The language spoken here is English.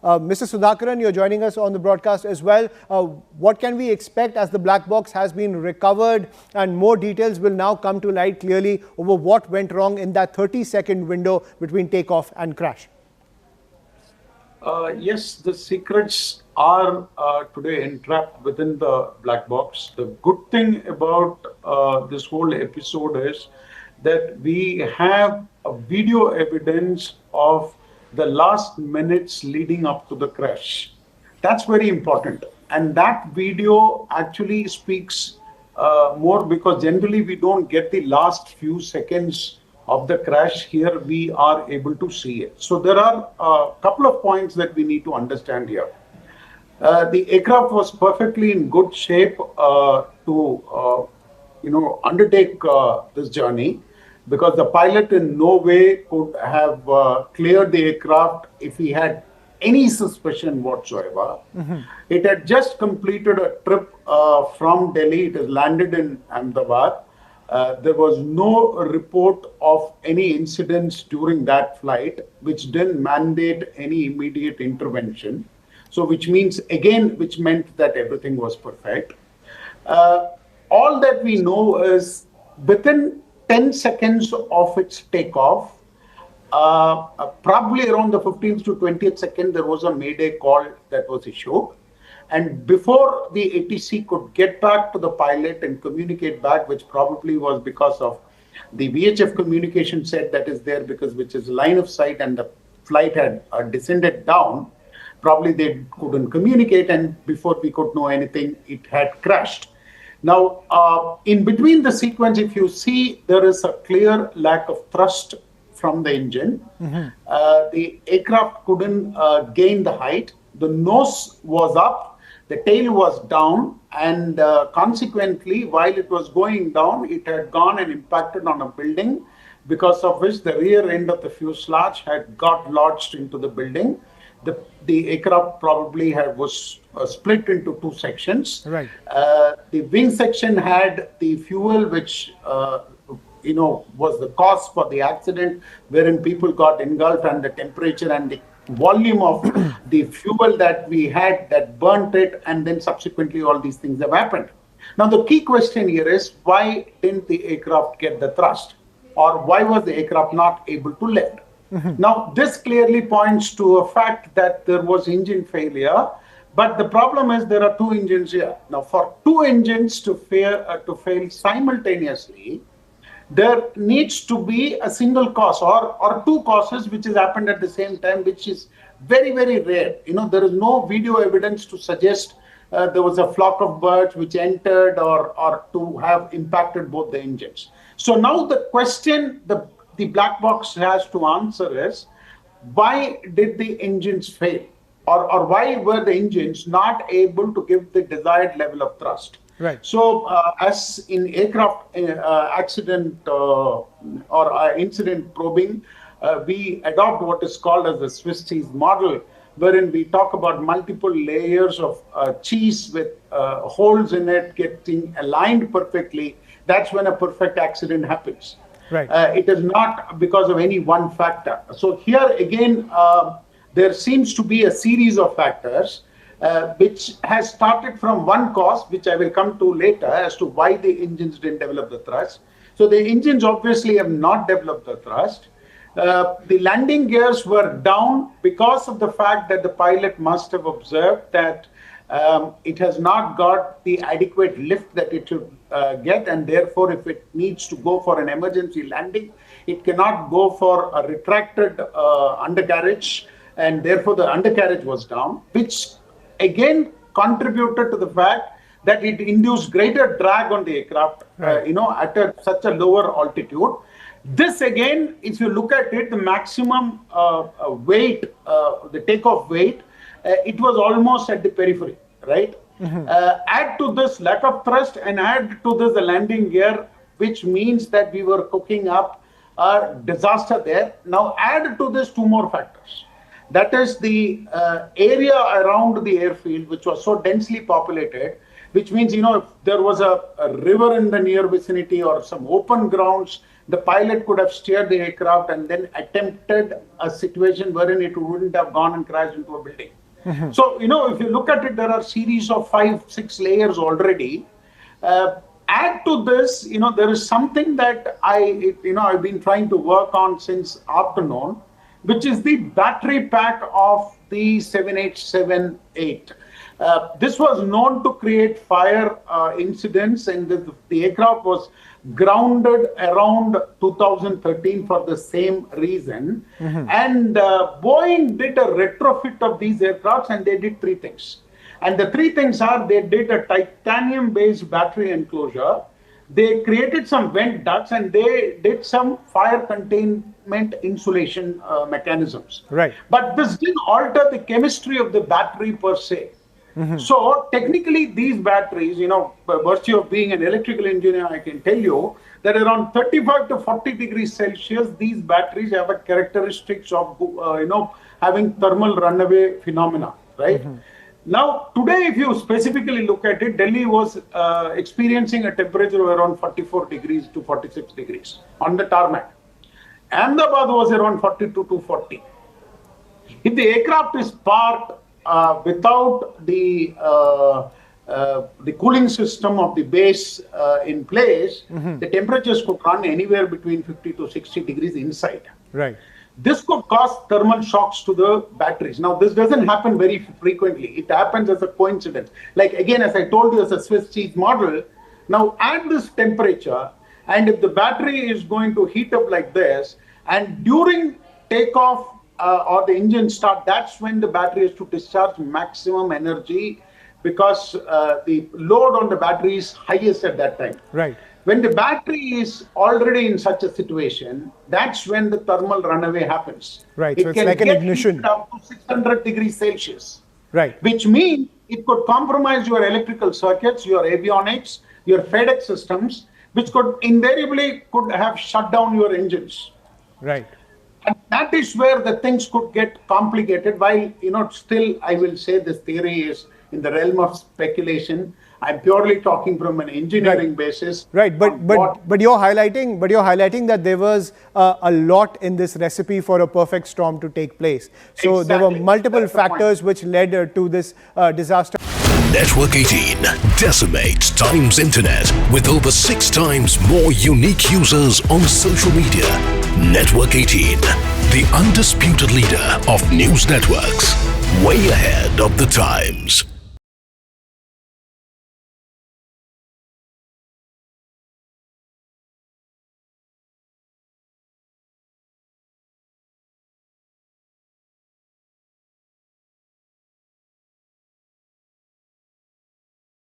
Mr. Sudhakaran, you're joining us on the broadcast as well. What can we expect as the black box has been recovered and more details will now come to light clearly over what went wrong in that 30-second window between takeoff and crash? Yes, the secrets are today entrapped within the black box. The good thing about this whole episode is that we have a video evidence of the last minutes leading up to the crash. That's very important. And that video actually speaks more, because generally we don't get the last few seconds of the crash. Here we are able to see it. So there are a couple of points that we need to understand here. The aircraft was perfectly in good shape to undertake this journey, because the pilot in no way could have cleared the aircraft if he had any suspicion whatsoever. It had just completed a trip from Delhi. It has landed in Ahmedabad. There was no report of any incidents during that flight, which didn't mandate any immediate intervention. So which meant that everything was perfect. All that we know is within 10 seconds of its takeoff, probably around the 15th to 20th second, there was a mayday call that was issued. And before the ATC could get back to the pilot and communicate back, which probably was because of the VHF communication set that is there, which is line of sight, and the flight had descended down, probably they couldn't communicate, and before we could know anything, it had crashed. Now, in between the sequence, if you see, there is a clear lack of thrust from the engine. The aircraft couldn't gain the height. The nose was up. The tail was down, and consequently, while it was going down, it had gone and impacted on a building, because of which the rear end of the fuselage had got lodged into the building. The aircraft probably was split into two sections. Right. The wing section had the fuel, which was the cause for the accident, wherein people got engulfed, and the temperature and the volume of the fuel that we had that burnt it, and then subsequently all these things have happened. Now the key question here is, why didn't the aircraft get the thrust, or why was the aircraft not able to lift? Now this clearly points to a fact that there was engine failure, but the problem is there are two engines here. Now for two engines to fail simultaneously, there needs to be a single cause or two causes which has happened at the same time, which is very, very rare. There is no video evidence to suggest there was a flock of birds which entered or to have impacted both the engines. So now the question the black box has to answer is, why did the engines fail? Or why were the engines not able to give the desired level of thrust? Right. So, as in aircraft accident or incident probing, we adopt what is called as the Swiss cheese model, wherein we talk about multiple layers of cheese with holes in it getting aligned perfectly. That's when a perfect accident happens. Right. It is not because of any one factor. So here again, there seems to be a series of factors which has started from one cause, which I will come to later, as to why the engines didn't develop the thrust. So the engines obviously have not developed the thrust. The landing gears were down because of the fact that the pilot must have observed that it has not got the adequate lift that it should get, and therefore if it needs to go for an emergency landing, it cannot go for a retracted undercarriage, and therefore the undercarriage was down, which again contributed to the fact that it induced greater drag on the aircraft, at such a lower altitude. This again, if you look at it, the maximum weight, the takeoff weight, it was almost at the periphery, right? Add to this lack of thrust and add to this the landing gear, which means that we were cooking up a disaster there. Now add to this two more factors. That is the area around the airfield, which was so densely populated, which means, if there was a river in the near vicinity or some open grounds the pilot could have steered the aircraft and then attempted a situation wherein it wouldn't have gone and crashed into a building. So, if you look at it, there are series of 5-6 layers already. Add to this, there is something that I've been trying to work on since afternoon, which is the battery pack of the 787-8. This was known to create fire incidents, and the aircraft was grounded around 2013 for the same reason. And Boeing did a retrofit of these aircrafts, and they did three things. And the three things are, they did a titanium-based battery enclosure, they created some vent ducts, and they did some fire containment insulation mechanisms. Right. But this didn't alter the chemistry of the battery per se. So technically, these batteries, by virtue of being an electrical engineer, I can tell you that around 35 to 40 degrees Celsius, these batteries have a characteristics of, having thermal runaway phenomena, right? Now, today, if you specifically look at it, Delhi was experiencing a temperature of around 44 degrees to 46 degrees on the tarmac. Ahmedabad was around 42 to 40. If the aircraft is parked without the cooling system of the base in place, the temperatures could run anywhere between 50 to 60 degrees inside. Right. This could cause thermal shocks to the batteries. Now, this doesn't happen very frequently. It happens as a coincidence. Like, again, as I told you, as a Swiss cheese model, now at this temperature, and if the battery is going to heat up like this, and during takeoff or the engine start, that's when the battery is to discharge maximum energy, because the load on the battery is highest at that time. Right. When the battery is already in such a situation, that's when the thermal runaway happens. Right. So it's like an ignition. Up to 600 degrees Celsius. Right. Which means it could compromise your electrical circuits, your avionics, your FedEx systems, which could invariably have shut down your engines. Right. And that is where the things could get complicated. While, still I will say this theory is in the realm of speculation. I'm purely talking from an engineering basis. Right, but you're highlighting that there was a lot in this recipe for a perfect storm to take place. So there were multiple factors which led to this disaster. Network 18 decimates Times Internet with over 6 times more unique users on social media. Network 18, the undisputed leader of news networks, way ahead of the times.